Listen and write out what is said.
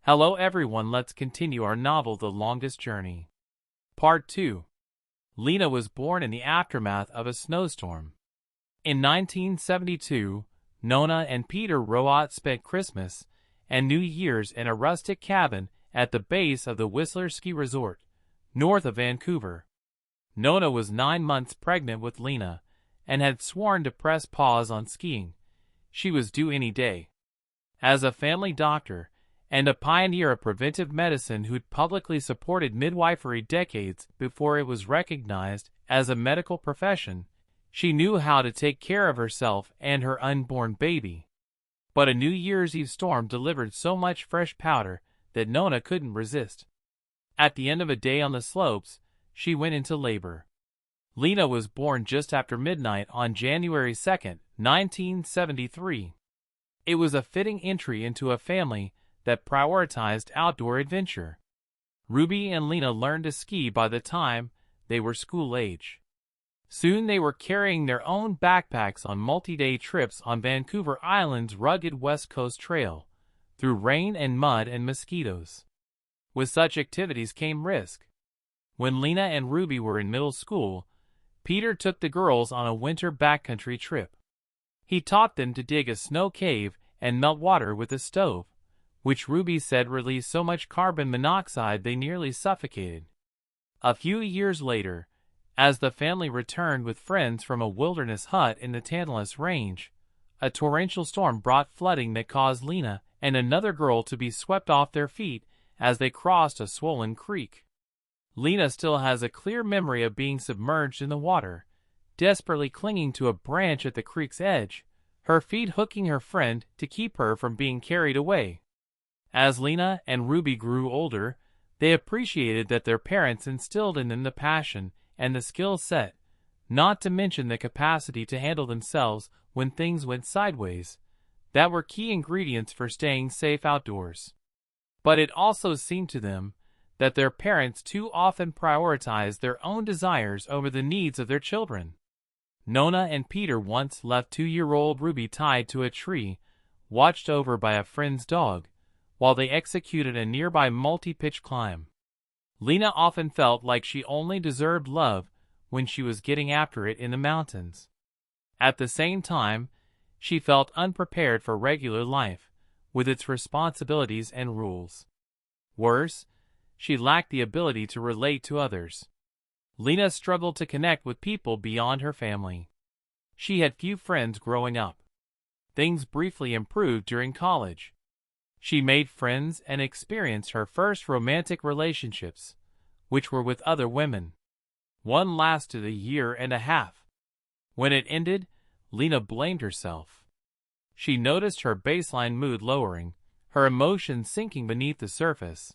Hello everyone, let's continue our novel The Longest Journey. Part 2. Lena was born in the aftermath of a snowstorm. In 1972, Nona and Peter Roat spent Christmas and New Year's in a rustic cabin at the base of the Whistler Ski Resort, north of Vancouver. Nona was 9 months pregnant with Lena and had sworn to press pause on skiing. She was due any day. As a family doctor and a pioneer of preventive medicine who'd publicly supported midwifery decades before it was recognized as a medical profession, she knew how to take care of herself and her unborn baby. But a New Year's Eve storm delivered so much fresh powder that Nona couldn't resist. At the end of a day on the slopes, she went into labor. Lena was born just after midnight on January 2, 1973. It was a fitting entry into a family that prioritized outdoor adventure. Ruby and Lena learned to ski by the time they were school age. Soon they were carrying their own backpacks on multi-day trips on Vancouver Island's rugged West Coast Trail, through rain and mud and mosquitoes. With such activities came risk. When Lena and Ruby were in middle school, Peter took the girls on a winter backcountry trip. He taught them to dig a snow cave and melt water with a stove, which Ruby said released so much carbon monoxide they nearly suffocated. A few years later, as the family returned with friends from a wilderness hut in the Tantalus Range, a torrential storm brought flooding that caused Lena and another girl to be swept off their feet as they crossed a swollen creek. Lena still has a clear memory of being submerged in the water, desperately clinging to a branch at the creek's edge, her feet hooking her friend to keep her from being carried away. As Lena and Ruby grew older, they appreciated that their parents instilled in them the passion and the skill set, not to mention the capacity to handle themselves when things went sideways, that were key ingredients for staying safe outdoors. But it also seemed to them that their parents too often prioritized their own desires over the needs of their children. Nona and Peter once left 2-year-old Ruby tied to a tree, watched over by a friend's dog, while they executed a nearby multi-pitch climb. Lena often felt like she only deserved love when she was getting after it in the mountains. At the same time, she felt unprepared for regular life, with its responsibilities and rules. Worse, she lacked the ability to relate to others. Lena struggled to connect with people beyond her family. She had few friends growing up. Things briefly improved during college. She made friends and experienced her first romantic relationships, which were with other women. One lasted 1.5 years. When it ended, Lena blamed herself. She noticed her baseline mood lowering, her emotions sinking beneath the surface,